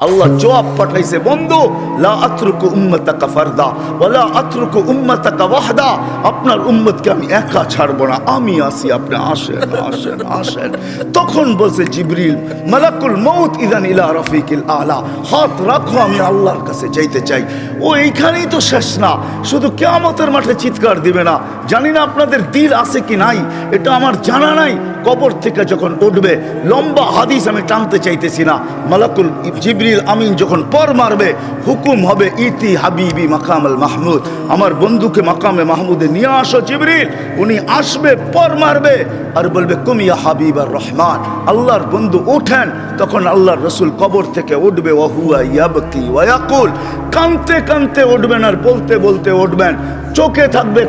আল্লাহ জবাব পাঠাইছে, বন্ধু লা আতরুকু উম্মাতাকা ফারদা ওয়ালা আতরুকু উম্মাতাকা ওয়াহদা, আপনার উম্মতকে আমি একা ছাড়বো না, আমি আসি, আপনি আসেন আসেন আসেন। তখন বলছে জিবরিল, মালাকুল মউত ইযান ইলা রাফিকিল আলা, হাত রাখো, আমি আল্লাহর কাছে যাইতে চাই। ও এইখানেই তো শেষ না, শুধু কিয়ামতের মাঠে চিৎকার দিবে না। জানি না আপনাদের দিল আছে কি নাই, এটা আমার জানা নাই। কবর থেকে যখন উঠবে, লম্বা হাদিস আমি টানতে চাইতেছি না, মালাকুল জিবরিল আমিন যখন পর মারবে, হুকুম হবে ইতি হাবিবি মাকামাল মাহমুদ, আমার বন্ধুকে মাকামে মাহমুদে নিয়ে আসো জিবরিল। উনি আসবে, পর মারবে আর বলবে কুমিয়া হাবিবার রহমান, আল্লাহর বন্ধু ওঠেন। তখন আল্লাহর রসুল কবর থেকে উঠবে, ওয়াহুয়া ইয়াবকি ওয়ায়াকুল, কানতে কানতে উঠবেন আর বলতে বলতে উঠবেন। চোখে থাকবে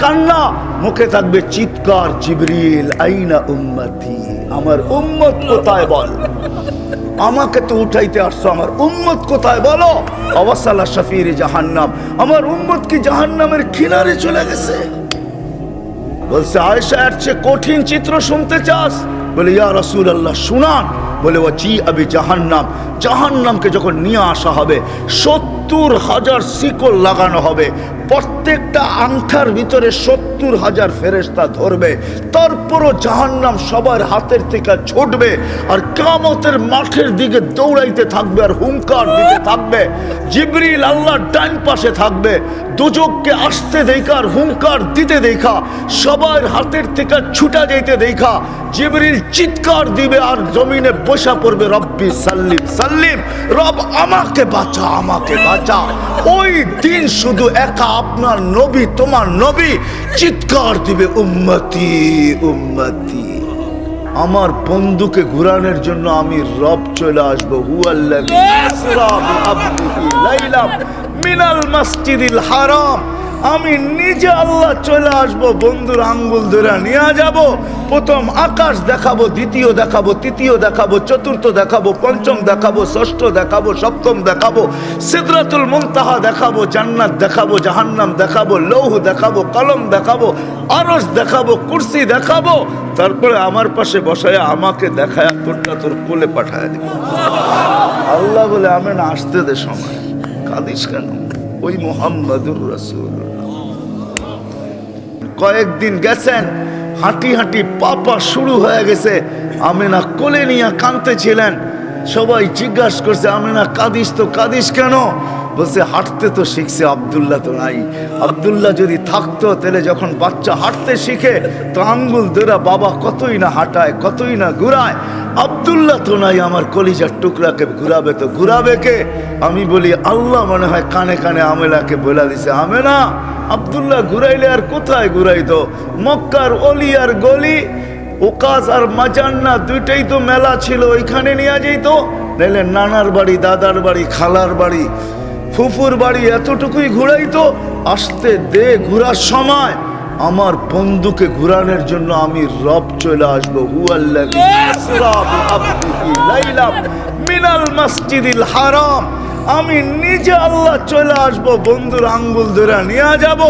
কান্না, মুখে থাকবে চিৎকার, জিবরিল আইনা উম্মতি, আমার উম্মত কোথায় বল, আমাকে তো উঠাইতে আসছো, আমার উম্মত কোথায় বলো। অবসালা শফির জাহান্নাম, আমার উম্মত কি জাহান্নামের কিনারে চলে গেছে। বলছে আয়েশা, এর চেয়ে কঠিন চিত্র শুনতে চাস? বলে ইয়া রাসূলুল্লাহ শুনান। বলে ও জি আবি জাহান্নাম, জাহান্নামকে যখন নিয়ে আসা হবে 70,000 শিকল লাগানো হবে, প্রত্যেকটা আংটার ভিতরে 70,000 ফেরেশতা ধরবে, তারপরও জাহান্নাম সবার হাতের থেকে ছুটবে আর কিয়ামতের মাঠের দিকে দৌড়াইতে থাকবে আর হুঙ্কার দিতে থাকবে। জিবরিল আল্লাহর ডান পাশে থাকবে, দুজককে আসতে দেখা আর হুঙ্কার দিতে দেখা, সবার হাতের থেকে ছুটা যাইতে দেখা জিবরিল চিৎকার দিবে আর জমিনে বসা পড়বে, রব্বি সাল্লিম সাল্লিম, রব আমাকে বাঁচা আমাকে বাঁচা। ওই দিন শুধু একা আপনার নবী, তোমার নবী চিৎকার দিবে উম্মতি উম্মতি, আমার বন্ধুকে ঘুরানোর জন্য আমি রব চলে আসবো। হুয়াল্লাযী আসরা বিআবদিহি লাইলাম মিনাল মাসজিদিল হারাম, আমি নিজে আল্লাহ চলে আসবো, বন্ধুর আঙ্গুল ধরে নিয়ে যাব। প্রথম আকাশ দেখাবো, দ্বিতীয় দেখাবো, তৃতীয় দেখাবো, চতুর্থ দেখাবো, পঞ্চম দেখাবো, ষষ্ঠ দেখাবো, সপ্তম দেখাবো, সিদরাতুল মুনতাহা দেখাবো, জান্নাত দেখাবো, জাহান্নাম দেখাবো, লৌহ দেখাবো, কলম দেখাবো, আরশ দেখাবো, কুরসি দেখাবো। তারপরে আমার পাশে বসায় আমাকে দেখায় তোরটা তোর কোলে পাঠায় দিব। আল্লাহ বলে আমি না আসতে দে সময়, কাঁদিস কেন? ওই মুহাম্মাদুর রাসূলুল্লাহ কয়েকদিন গেছেন, হাঁটি হাঁটি পাপা শুরু হয়ে গেছে, আমিনা কোলে নিয়ে কাঁদতেছিলেন। সবাই জিজ্ঞাসা করছে, আমিনা কাঁদিস তো, কাঁদিস কেন? বলছে হাঁটতে তো শিখছে, আব্দুল্লাহ তো নাই। আব্দুল্লাহ যদি থাকতো তাহলে যখন বাচ্চা হাঁটতে শিখে তো আঙ্গুল ধরা বাবা কতই না হাঁটায়, কতই না ঘুরায়। আব্দুল্লাহ তো নাই, আমার কলিজার টুকরাকে ঘুরাবে তো ঘুরাবে কে? আমি বলি আল্লাহ মনে হয় কানে কানে আমেলাকে বলে দিছে, আমেনা আব্দুল্লাহ ঘুরাইলে আর কোথায় ঘুরাইতো? মক্কার অলি আর গলি, ওকাজ আর মাজান্না দুইটাই তো মেলা ছিল, ওইখানে নিয়ে যেত। নাইলে নানার বাড়ি, দাদার বাড়ি, খালার বাড়ি, ফুফুর বাড়ি, এতটুকুই ঘুরাইতো। আসতে দে, ঘুরার সময় আমার বন্ধুকে ঘুরানোর জন্য আমি রব চলে আসবো। হুয়াল্লাযী আসরা বিআবদিহি লাইলাম মিনাল মাসজিদিল হারাম, আমি নিজে আল্লাহ চলে আসবো, বন্ধুর আঙ্গুল ধরে নিয়ে যাব।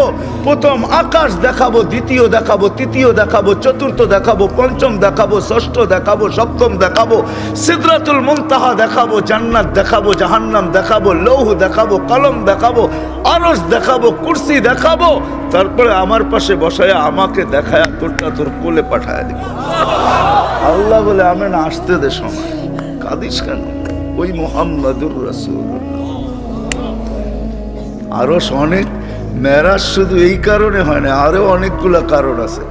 প্রথম আকাশ দেখাবো, দ্বিতীয় দেখাবো, তৃতীয় দেখাবো, চতুর্থ দেখাবো, পঞ্চম দেখাবো, ষষ্ঠ দেখাবো, সপ্তম দেখাবো, সিদরাতুল মুনতাহা দেখাবো, জান্নাত দেখাবো, জাহান্নাম দেখাবো, লৌহ দেখাবো, কলম দেখাবো, আরশ দেখাবো, কুরসি দেখাবো। তারপরে আমার পাশে বসায় আমাকে দেখায় তোরটা তোর কোলে পাঠায় দিব। আল্লাহ বলে আমি না আসতে দে সময়, কাঁদিস কেন? ওই মুহাম্মাদুর রাসূলুল্লাহ। আরো অনেক মেরাজ শুধু এই কারণে হয় না, আরো অনেকগুলো কারণ আছে,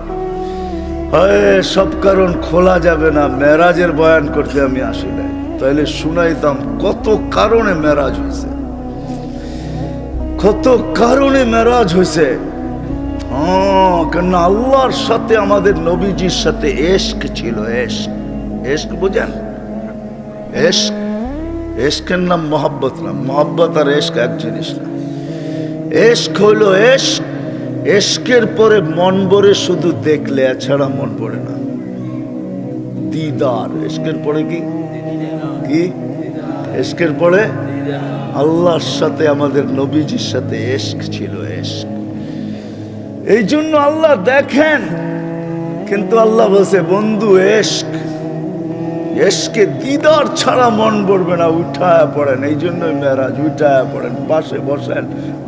সব কারণ খোলা যাবে না। মেরাজের বয়ান করতে আমি আসি নাই, তাইলে শুনাইতাম কত কারণে মেরাজ হয়েছে, কত কারণে মেরাজ হয়েছে। কেন আল্লাহর সাথে আমাদের নবীজির সাথে এশক ছিল। এশক, এশক বুঝেন? এশক, এশকের নাম মোহাব্বত না, মোহাব্বত আর এশক এক জিনিস না। এশক হইল এশক, এশকের পরে মন ভরে শুধু দেখলে, এছাড়া মন ভরে না। দিদার, এশকের পরে কি কি? এশকের পরে আল্লাহর সাথে আমাদের নবীজির সাথে এশক ছিল, এশক। এই জন্য আল্লাহ দেখেন, কিন্তু আল্লাহ বলছে বন্ধু এশক, এশকে দিদার ছাড়া মন ভরবে না, উঠায় পড়েন। এই জন্যই মেরাজ, উঠায় পড়েন, পাশে বসেন,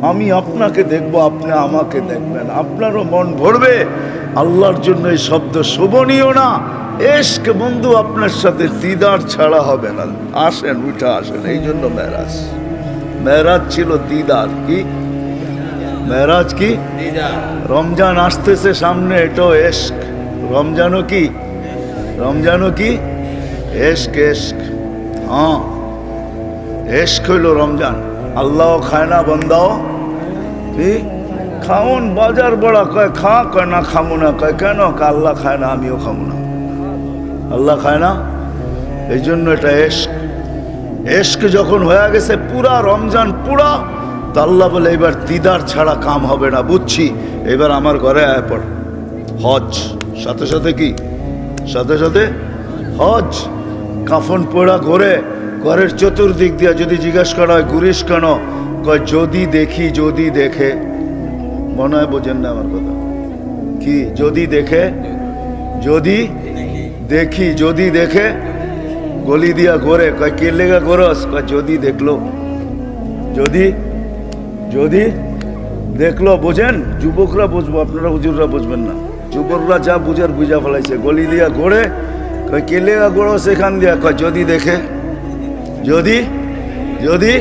আমি আপনাকে দেখবো, আপনি আমাকে দেখবেন, আপনারও মন ভরবে। আল্লাহর জন্য এই শব্দ শোভনীয় না। এশক বন্ধু আপনার সাথে দিদার ছাড়া হবে না। আসেন, উঠা আসেন। এই জন্য মেরাজ, মেরাজ ছিল দিদার। কি মেরাজ? কি রমজান আসতেছে সামনে, এটাও এশক। রমজানও কি? রমজানও কি? এশক। এশক, হ্যাঁ, এশক হইল রমজান। আল্লাহ খায় না, বন্দাও কি খাওন। বাজার বড়া কয় খা, কয় না খামো না। কয় কেন? আল্লাহ খায় না, আমিও খামো না। আল্লাহ খায় না, এই জন্য এটা এশক। এশক যখন হয়ে গেছে পুরা রমজান পুরা, তো আল্লাহ বলে এবার দিদার ছাড়া কাম হবে না, বুঝছি। এবার আমার ঘরে আয় পড়। হজ সাথে সাথে কি? সাথে সাথে হজ। কাফন পোড়া ঘরে, ঘরের চতুর্দিক দিয়া যদি জিজ্ঞাসা করা হয় ঘুরিস কেন? কয় যদি দেখি, যদি দেখে। মনে হয় বোঝেন না আমার কথা। কি যদি দেখে? যদি দেখি, যদি দেখে গলি দিয়া ঘরে। কয় কে লেগা ঘরস? কয় যদি দেখলো। যদি যদি দেখলো। বোঝেন? যুবকরা বুঝবো, আপনারা হুজুররা বুঝবেন না। যুবকরা যা বুঝার বুঝা ফেলাইছে। গলি দিয়া ঘোরে, কয় কে লেগা ঘোরো সেখান দিয়া? কয় যদি দেখে। যদি যদি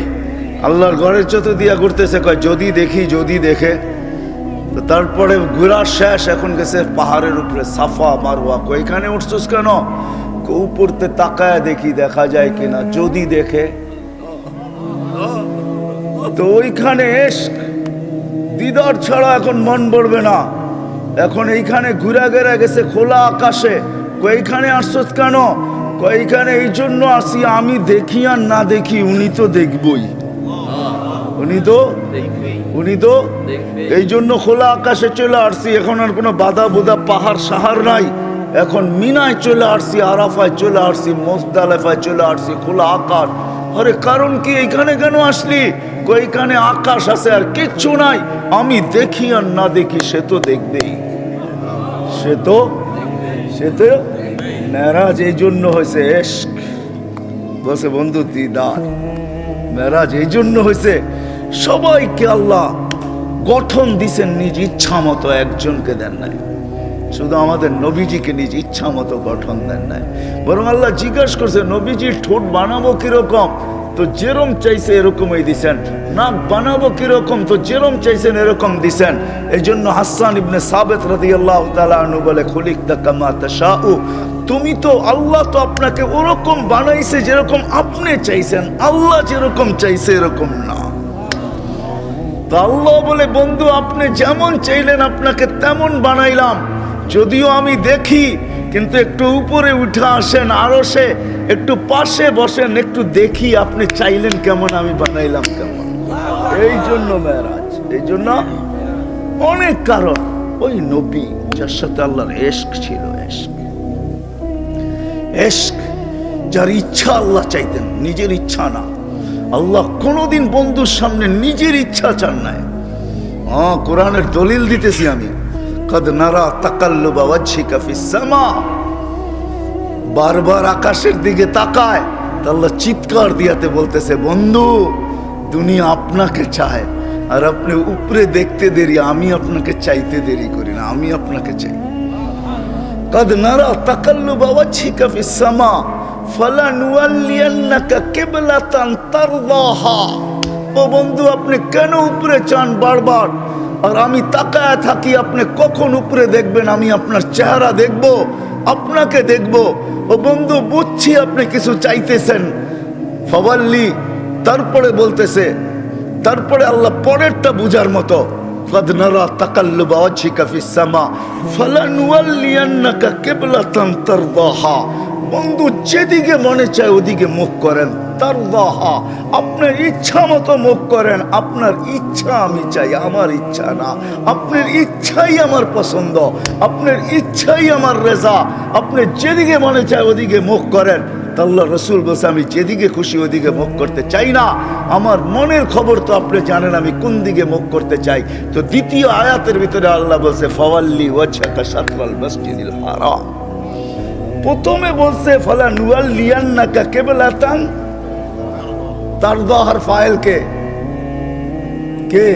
আল্লাহর ঘরের চতুর দিয়া ঘুরতেছে, কয় যদি দেখি, যদি দেখে। তো তারপরে ঘোরা শেষ, এখন গেছে পাহাড়ের উপরে, সাফা মারওয়া। কয় এখানে উঠছস কেন? উপরতে তাকায় দেখি দেখা যায় কিনা, যদি দেখে। তো ওইখানে এশক দিদার ছাড়া এখন মন ভরবে না। এখন এইখানে ঘুরা গেরা গেছে খোলা আকাশে। কয়খানে আসছস কেন? কয়খানে এই জন্য আসি, আমি দেখি আর না দেখি উনি তো দেখবই, উনি তো এই জন্য খোলা আকাশে চলে আসছি। এখন আর কোনো বাধা বোধা পাহাড় সাহার নাই। এখন মিনায় চলে আসছি, আরাফায় চলে আসছি, মুজদালিফায় চলে আসছি, খোলা আকাশ। আরে কারণ কি? এইখানে কেন আসলি? কইখানে আকাশ আছে আর কিচ্ছু নাই। আমি দেখি আর না দেখি সে তো দেখবেই, সে তো মেরাজ এই জন্য হয়েছে এশক। বসে বন্ধু দিদার। মেরাজ এই জন্য হয়েছে, সবাইকে আল্লাহ গঠন দিছেন নিজ ইচ্ছা মতো, একজনকে দেন নাই। শুধু আমাদের নবীজিকে নিজ ইচ্ছা মতো গঠন দেন নাই, বরং আল্লাহ জিজ্ঞাসা করছে নবীজির ঠোঁট বানাবো কিরকম? তো যেরম চাইছে এরকমই দিছেন। নাক বানাবো কিরকম? তো যেরম চাইছেন এরকম দিছেন। এই জন্য হাসান ইবনে সাবিত রাদিয়াল্লাহু তাআলা আনহু বলে খুলিকতা কামা তাশাউ, তুমি তো, আল্লাহ তো আপনাকে ওরকম বানাইছে যেরকম আপনি চাইছেন, আল্লাহ যেরকম চাইছে এরকম না। তো আল্লাহ বলে বন্ধু আপনি যেমন চাইলেন আপনাকে তেমন বানাইলাম। যদিও আমি দেখি, কিন্তু একটু উপরে উঠে আসেন, আরো সে একটু পাশে বসেন, একটু দেখি আপনি চাইলেন কেমন, আমি বানাইলাম কেমন। এই জন্য মেরাজ, এই জন্য অনেক কারণ। ওই নবী যার সাথে আল্লাহর এশক ছিল, এশক যার ইচ্ছা আল্লাহ চাইতেন, নিজের ইচ্ছা না। আল্লাহ কোনদিন বন্ধুর সামনে নিজের ইচ্ছা চান নাই। কোরআনের দলিল দিতেছি আমি। কদ নারা তাকাল্লুবা ওয়াজহিকা ফিস সামা, বারবার আকাশের দিকে তাকায়। আল্লাহ চিৎকার দিয়াতে বলতেছে বন্ধু দুনিয়া আপনাকে চায়, আর আপনি উপরে দেখতে দেরি, আমি আপনাকে চাইতে দেরি করি না, আমি আপনাকে চাই। কদ নারা তাকাল্লুবা ওয়াজহিকা ফিস সামা ফালানুওয়াল্লিয়ান্নাকা কিবলাতান তারদাহা। ও বন্ধু আপনি কেন উপরে চান বারবার, আর আমি তাকায় থাকি আপনি কখন উপরে দেখবেন? আমি আপনার চেহারা দেখব, আপনাকে দেখব। ও বন্ধু বুঝছি আপনি কিছু চাইতেছেন, ফাওয়াল্লি। তারপরে বলতেছে, তারপরে আল্লাহ পরেরটা বুঝার মতো, কদ নারা তাকাল্লুবা ওয়াজহিকা ফিস সামা ফালানুওয়াল্লিয়ান্নাকা কিবলাতান তারদাহা। বন্ধু যেদিকে মনে চায় ওদিকে মুখ করেন, তারদাহা, আপনার ইচ্ছা মতো মুখ করেন। আপনার ইচ্ছা আমি চাই, আমার ইচ্ছা না। আপনার ইচ্ছাই আমার পছন্দ, আপনার ইচ্ছাই আমার রেজা। আপনি যেদিকে মনে চায় ওদিকে মুখ করেন। আল্লাহ রসুল বলছে আমি যেদিকে খুশি ওদিকে মুখ করতে চাই না, আমার মনের খবর তো আপনি জানেন আমি কোন দিকে মুখ করতে চাই। তো দ্বিতীয় আয়াতের ভিতরে আল্লাহ বলছে ফাওয়াল্লি ওয়াজহাকা শাতরাল মসজিদিল হারাম। প্রথমে বলছে ফালা নুয়াল্লিয়ান্নাকা কিবলাতান তারদাহার ফাইল কে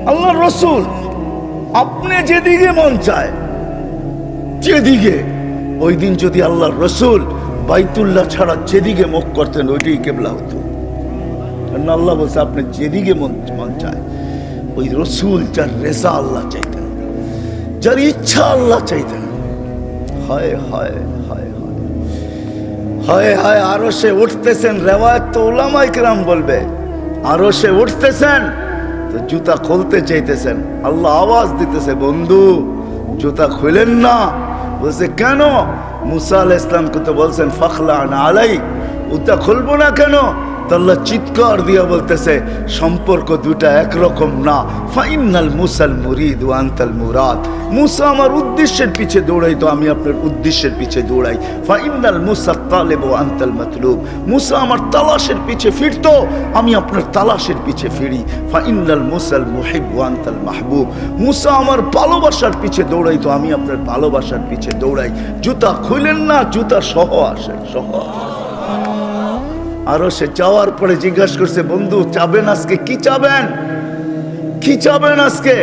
আল্লাহর রাসূল। আপনি যেদিকে মন চায় যেদিকে, ওই দিন যদি আল্লাহর রাসূল বাইতুল্লাহ ছাড়া যেদিকে মুখ করতেন ওইটাই কিবলা হতো। আল্লাহ বলছে আপনি যেদিকে মন চায়, ওই রাসূল যার রেজা আল্লাহ চাইতেন, যার ইচ্ছা আল্লাহ চাইতেন। হায় হায় হায় হায় হায়, আরো সে উঠতেছেন। রেওয়ায়াত তো উলামায়ে কেরাম বলবে আরো সে উঠতেছেন তো জুতা খুলতে চাইতেছেন। আল্লাহ আওয়াজ দিতেছে, বন্ধু জুতা খুলেন না। বলছে কেন? মুসা আলাইহিস সালামকে তো বলছেন ফাখলা আলাই, জুতা খুলবো না কেন? আল্লাহ চিৎকার দিয়া বলতেছে সম্পর্ক দুটা একরকম না। ফাইনাল মুসাল মুরিদ ওয়া আনতাল মুরাদ। মুসা আমার উদ্দেশ্যের পিছে দৌড়াই তো আমি আপনার উদ্দেশ্যের পিছে দৌড়াই। ফাইনাল মুসা তালেব ওয়া আনতাল মাতলুব। মুসা আমার তালাশের পিছে ফিরতো, আমি আপনার তালাশের পিছে ফিরি। ফাইনাল মুসাল মুহিব ওয়া আনতাল মাহবুব। মুসা আমার ভালোবাসার পিছে দৌড়াই তো আমি আপনার ভালোবাসার পিছে দৌড়াই। জুতা খুলেন না, জুতা সহ আসেন, সহ। আরো সে যাওয়ার পরে জিজ্ঞাসা করছে, বন্ধু চাবেন আজকে? কি চাবেন, কি চাবেন আজকে?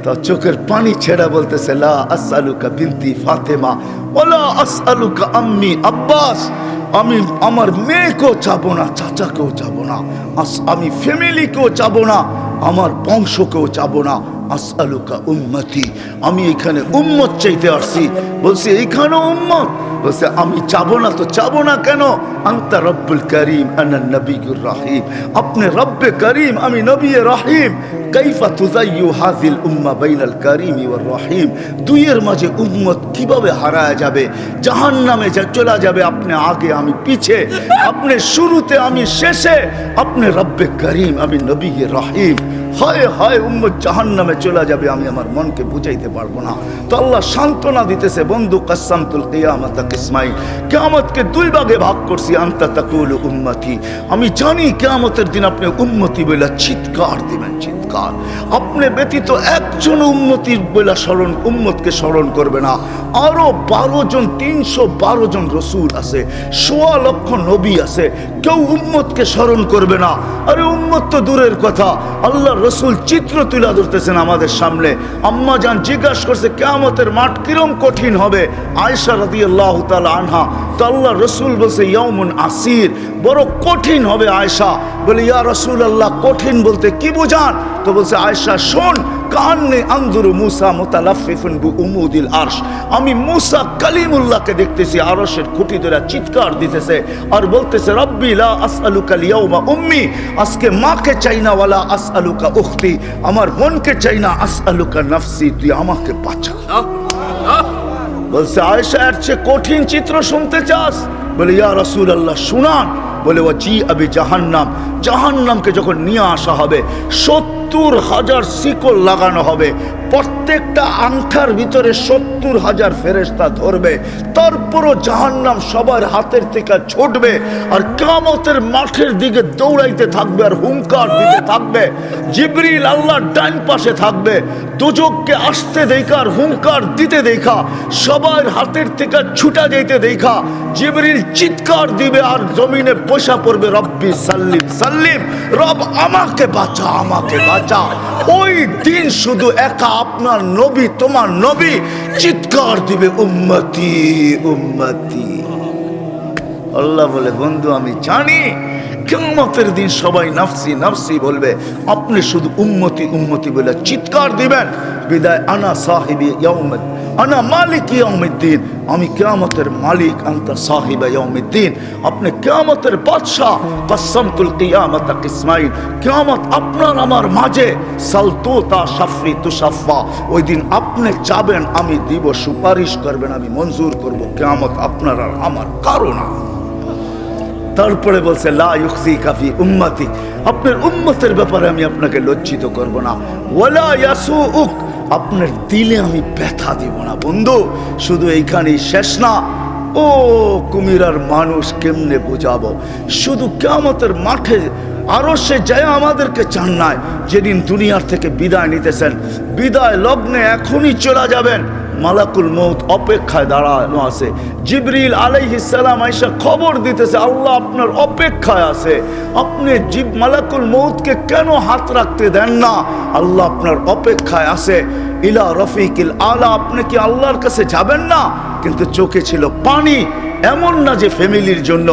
তা চোখের পানি ছেড়া বলতেছে লা আসআলুকা বিনতি ফাতেমা ওয়ালা আসআলুকা আম্মি আব্বাস। আমি আমার মেয়েকেও চাবো না, চাচাকেও চাবো না, আমি ফ্যামিলিকেও চাবো না, আমার বংশকেও চাবো না। আসআলুকা উম্মতি, আমি এখানে উম্মত চাইতে আসছি। বলছে এইখানেও উম্মত? বলছে আমি চাবো না তো চাবো না কেন? আনতা রব্বুল করিম আনা নবিয়ুর রহিম। আপনি রব্বে করিম, আমি নবী রহিম। কাইফা তুযায়্যু হাযিল উম্মাহ বাইনাল করিম ওয়ার রহিম। দুইয়ের মাঝে উম্মত কিভাবে হারায় যাবে, জাহান্নামে চলে যাবে। আপনি আগে আমি পিছে, আপনি শুরুতে আমি শেষে, আপনি রব্বে করিম আমি নবী রহিম। হায় হায়, উম্মত জাহান্নামে চলে যাবে, আমি আমার মনকে বুঝাইতে পারবো না। তো আল্লাহ সান্ত্বনা দিতেছে, বন্ধু কাসসামতুল কিয়ামাতা কিসমাইন। কিয়ামতকে দুই ভাগে ভাগ করছি। আনতা তাকুলু উম্মতি, আমি জানি কিয়ামতের দিন আপনি উম্মতি বলে চিৎকার দিবেন, চিৎকার। আপনি ব্যতীত একজন উম্মতির বলে স্মরণ, উম্মতকে স্মরণ করবে না। আরো 12 জন, 312 জন রসুল আছে, 1.25 লক্ষ নবী আছে, কেউ উম্মতকে স্মরণ করবে না। আরে উম্মত তো দূরের কথা, আল্লাহ রসুল চিত্র তুলে ধরতেছেন আমাদের সামনে। আম্মা জান জিজ্ঞাসা করছে কিয়ামতের মাঠ কিরম কঠিন হবে। আয়েশা রাদিয়াল্লাহু তাআলা আনহা, তো আল্লাহ রসুল বলছে ইয়াউমুন আসির, বড় কঠিন হবে। আয়েশা বলে ইয়া রাসূলুল্লাহ, কঠিন বলতে কি বুঝান? তো বলছে আয়েশা শোন, কান্নে আনজুরু মুসা মুতালাফফিফুন বিউমুদিল আরশ। আমি মুসা কালিমুল্লাহকে দেখতেছি আরশের খুঁটি ধরে চিৎকার দিতেছে আর বলতেছে রব্বি লা আসআলুকা লিয়াউমা উম্মি, আজকে মাকে চাই না, ওয়ালা আসআলুকা উখতি, আমার বোনকে চাই না, আসআলুকা নাফসি, তুই আমাকে বাঁচা। বলছে আয়েশা এর চেয়ে কঠিন চিত্র শুনতে চাস? বলে ইয়া রাসূলুল্লাহ শুনান। বলে ওয়াজি আবি জাহান্নাম, জাহান্নামকে যখন নিয়ে আসা হবে 70,000 শিকল লাগানো হবে, প্রত্যেকটা আংটার ভিতরে 70,000 ফেরেশতা ধরবে, তারপরও জাহান্নাম সবার হাতের থেকে ছুটবে আর কিয়ামতের মাঠের দিকে দৌড়াইতে থাকবে আর হুঙ্কার দিতে থাকবে। জিবরিল আল্লাহর ডান পাশে থাকবে, দোজখকে আসতে দেখা আর হুঙ্কার দিতে দেখা, সবার হাতের থেকে ছুটা যাইতে দেখা জিবরিল চিৎকার দিবে আর জমিনে বসা পড়বে রব্বি সাল্লিম সাল্লিম, রব আমাকে বাঁচা, আমাকে বাঁচা। ওই দিন শুধু একা আপনার নবী, তোমার নবী চিৎকার দিবে উম্মতি উম্মতি। আল্লাহ বলে বন্ধু আমি জানি কিয়ামতের দিন সবাই নাফসি নাফসি বলবে, আপনি শুধু উম্মতি উম্মতি বলে চিৎকার দিবেন। বিদায় আনা সাহিবি ইয়াউমিদ, আনা মালিক ইয়াউমিদ্দিন, আমি কিয়ামতের মালিক, আনতা সাহিবা ইয়াউমিদ্দিন, আপনি কিয়ামতের বাদশা। কাসসামতুল কিয়ামাতা কিসমাইন, কিয়ামত আপনার আমার মাঝে। সালতুতা শাফি তুশাফা, ওই দিন আপনি চাবেন আমি দিব, সুপারিশ করবেন আমি মঞ্জুর করব। কিয়ামত আপনার আর আমার কারো না। তারপরে বলছে লা ইউখজিকা ফি উম্মতি, আপনার উম্মতের ব্যাপারে আমি আপনাকে লজ্জিত করব না। ওয়ালা ইয়াসুউক, আপনার দিলে আমি ব্যথা দিব না। বন্ধু শুধু এইখানেই শেষ না, ও কুমিরার মানুষ কেমনে বোঝাবো। শুধু কিয়ামতের মাঠে আরো সে যায় আমাদেরকে চান নাই, যেদিন দুনিয়ার থেকে বিদায় নিতেছেন, বিদায় লগ্নে এখনই চলে যাবেন, মালাকুল মউত অপেক্ষায় দাঁড়ানো আছে। জিবরিল আলাইহিস সালাম আয়েশা খবর দিতেছে আল্লাহ আপনার অপেক্ষায় আছে। আপনি মালাকুল মউতকে কেন হাত রাখতে দেন না? আল্লাহ আপনার অপেক্ষায় আছে। ইলা রফিকিল আলা, আপনি কি আল্লাহর কাছে যাবেন না? কিন্তু চোখে ছিল পানি। এমন না যে ফ্যামিলির জন্য,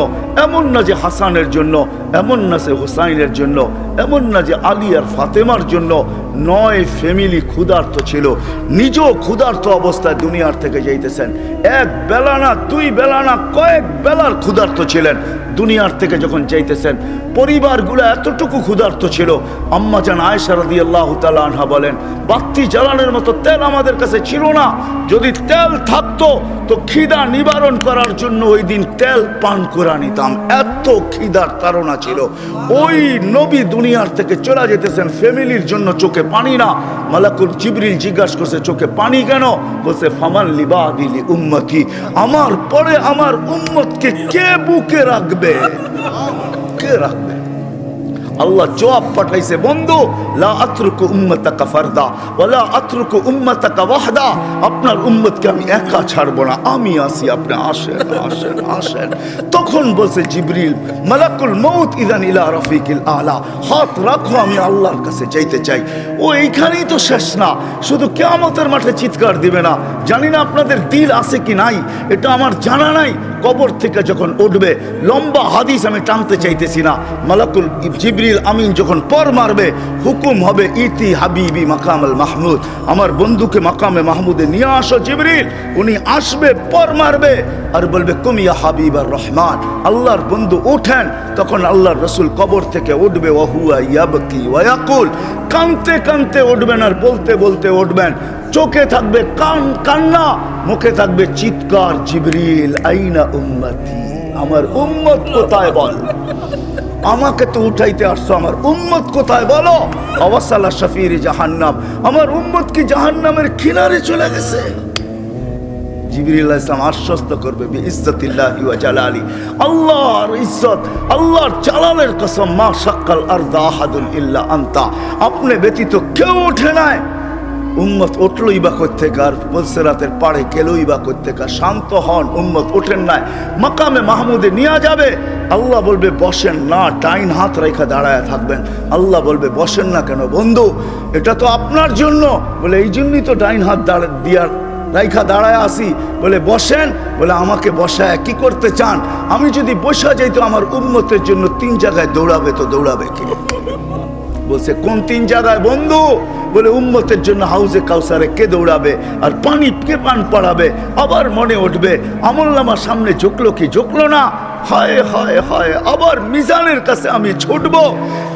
এমন না যে হাসানের জন্য, এমন না যে হুসাইনের জন্য, এমন না যে আলী আর ফাতেমার জন্য। 9 ফ্যামিলি ক্ষুধার্ত ছিল, নিজেও ক্ষুধার্ত অবস্থায় দুনিয়ার থেকে যাইতেছেন। এক বেলা না, 2 বেলা না, কয়েক বেলার ক্ষুধার্ত ছিলেন। দুনিয়ার থেকে যখন যাইতেছেন পরিবারগুলো এতটুকু ক্ষুধার্ত ছিল। আম্মাজান আয়েশা রাদিয়াল্লাহু তাআলা আনহা বলেন, বাতি জ্বালানোর মতো তেল আমাদের কাছে ছিল না। যদি তেল থাকতো তো খিদা নিবারণ করার জন্য ওই দিন তেল পান করে নিতাম। এত খিদার তাড়না ছিল। ওই নবী দুনিয়ার থেকে চলে যেতেছেন, ফ্যামিলির জন্য চোখে পানি না। মালাকুল জিবরিল জিজ্ঞাসা করছে চোখে পানি কেন? বলছে ফামান লিবাদি লি উম্মতি, আমার পরে আমার উম্মতকে কে বুকে রাখবে? কে রাখবে? আল্লাহ জবাব পাঠাইছে, বন্ধু লা আতরুকু উম্মাতাকা ফারদা ওয়ালা আতরুকু উম্মাতাকা ওয়াহদা, আপনার উম্মতকে আমি একা ছাড়বো না, আমি আছি, আপনি আসেন আসেন আসেন। তখন বলছে জিবরিল মালাকুল মউত ইদান ইলা রফিকিল আলা, হাত রাখো, আমি আল্লাহর কাছে যাইতে চাই। ও এইখানেই তো শেষ না, শুধু কিয়ামতের মাঠে চিৎকার দিবে না। জানি না আপনাদের দিল আছে কি নাই, এটা আমার জানা নাই। কবর থেকে যখন উঠবে, লম্বা হাদিস আমি টানতে চাইতেছি না। মালাকুল জিবরিল আমিন যখন পর মারবে, হুকুম হবে ইতি হাবিবি মাকামাল মাহমুদ, আমার বন্ধুকে মাকামে মাহমুদে নিয়ে আসো জিবরিল। উনি আসবে, পর মারবে আর বলবে কুমিয়া হাবিব আর রহমান, আল্লাহর বন্ধু ওঠেন। তখন আল্লাহর রসুল কবর থেকে উঠবে, ওয়াহুয়া ইয়াবকি ওয়ায়াকুল, কানতে কানতে উঠবেন আর বলতে বলতে উঠবেন। চোখে থাকবে কান্না, মুখে থাকবে চিৎকার, জিবরিল আইনা উম্মতি, আমার উম্মত কোথায় বল? আমাকে তো উঠাইতে আসছো, আমার উম্মত কোথায় বলো? আওয়াসালা শাফির জাহান্নাম, আমার উম্মত কি জাহান্নামের কিনারে চলে গেছে? জিবরিল আলাইহিস সালাম আশ্বস্ত করবে বিইজ্জতিল্লাহি ওয়া জালালি, আল্লাহর ইজ্জত, আল্লাহর জালালের কসম, মা শাক্কাল আরদা আহাদুন ইল্লা আনতা, আপনি ব্যতীত কেউ ওঠে নাই। উম্মত উঠলই বা কোত্থেকে, আর পুলসিরাতের পাড়ে গেলই বা কোত্থেকে? শান্ত হন, উম্মত ওঠেন নাই। মাকামে মাহমুদে নিয়ে যাবে, আল্লাহ বলবে বসেন না, ডাইন হাত রেখা দাঁড়ায় থাকবেন। আল্লাহ বলবে বসেন না কেন? বন্ধু এটা তো আপনার জন্য। বলে এই জন্যই তো ডাইন হাত দিয়ার রাইখা দাঁড়ায় আসি। বলে বসেন। বলে আমাকে বসায় কি করতে চান? আমি যদি বসা যাইতো আমার উম্মতের জন্য 3 জায়গায় দৌড়াবে, তো দৌড়াবে কি? বলছে কোন 3 জায়গায় বন্ধু? বলে উম্মতের জন্য হাউজে কাউসারে কে দৌড়াবে আর পানি কে পান পড়াবে? আবার মনে উঠবে আমলনামার সামনে ঝুঁকলো কি ঝুঁকলো না, হায় হায় হায়, আবার মিজানের কাছে আমি ছুটবো।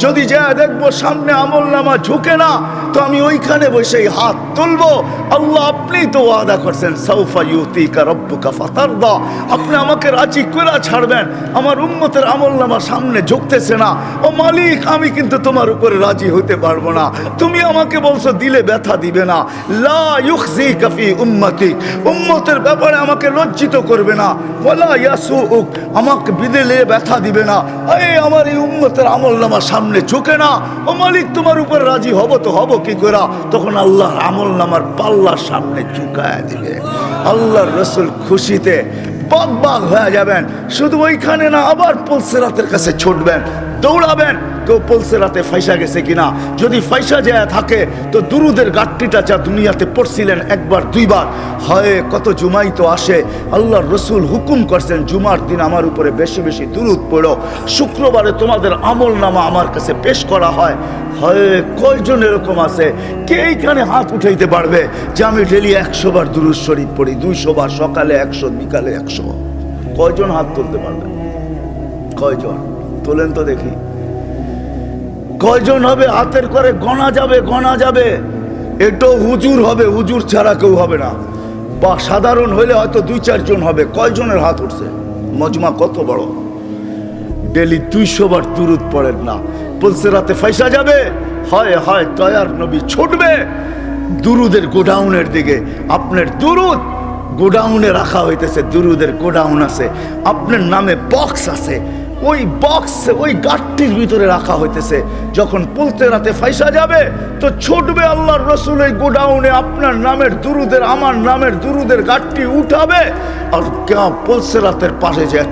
যদি যা দেখবো সামনে আমলনামা ঝুঁকে না, তো আমি ওইখানে বসে হাত তুলবো। আল্লাহ আপনি তো ওয়াদা করছেন সাউফা ইউতিকা রাব্বুকা ফাতারদা, আপনি আমাকে রাজি করে ছাড়বেন। আমার উম্মতের আমলনামা সামনে ঝুঁকতেছে না, ও মালিক আমি কিন্তু তোমার উপরে রাজি হতে পারবো না। তুমি আমাকে বলছো দিলে ব্যথা দিবে না, লা ইউখজিকা ফি উম্মতিক, উম্মতের ব্যাপারে আমাকে লজ্জিত করবে না, ওয়ালা ইয়াসুউক, আমাকে বিদেলে ব্যথা দিবে না। এই আমার এই উম্মতের আমলনামা সামনে ঝুঁকে না, ও মালিক তোমার উপর রাজি হব তো হব কি করে? তখন আল্লাহর আমলনামার পাল্লার সামনে ঝুঁকায় দিবে। আল্লাহর রাসূল খুশিতে বাগ বাগ হয়ে যাবেন। শুধু ওইখানে না, আবার পুলসিরাতের কাছে ছুটবেন, দৌড়াবেন। কেউ পুলসিরাতে ফাইসা গেছে কিনা, যদি ফাইসা যায় থাকে তো দুরুদের গাট্টিটা যা দুনিয়াতে পড়ছিলেন 1 বার 2 বার, হয় কত জুমাই তো আসে। আল্লাহর রসুল হুকুম করছেন জুমার দিন আমার উপরে বেশি বেশি দুরুদ পড়ো, শুক্রবারে তোমাদের আমল নামা আমার কাছে পেশ করা হয়। হয় কয়জন এরকম আছে কে এইখানে হাত উঠাইতে পারবে যে আমি ডেলি 100 বার দুরুদ শরীফ পড়ি, 200 বার, সকালে 100, বিকালে 100? কয়জন হাত তুলতে পারবে? কয়জন তোলেন তো দেখি? কয়জন হবে? হাতের করে গণা যাবে, গণা যাবে। এটাও হুজুর হবে, হুজুর ছাড়া কেউ হবে না, বা সাধারণ হইলে হয়তো 2-4 জন হবে। কয়জনের হাত উঠছে? মজমা কত বড়! ডেলি 200 বার দুরুদ পড়েন না, পুলসিরাতে ফাইসা যাবে। হয় হয় তয়ার নবী ছুটবে দুরুদের গোডাউনের দিকে। আপনার দুরুদ গোডাউনে রাখা হইতেছে, দুরুদের গোডাউন আছে, আপনার নামে বক্স আছে, ওই বক্সে ওই গাঠটির ভিতরে রাখা হইতেছে। যখন পুলতে রাতে ফাইসা যাবে তো ছুটবে আল্লাহর রসুল এই গোডাউনে, আপনার নামের দুরুদের আমার নামের দুরুদের গাঠটি উঠাবে আর পুলতে রাতের পাশে যায়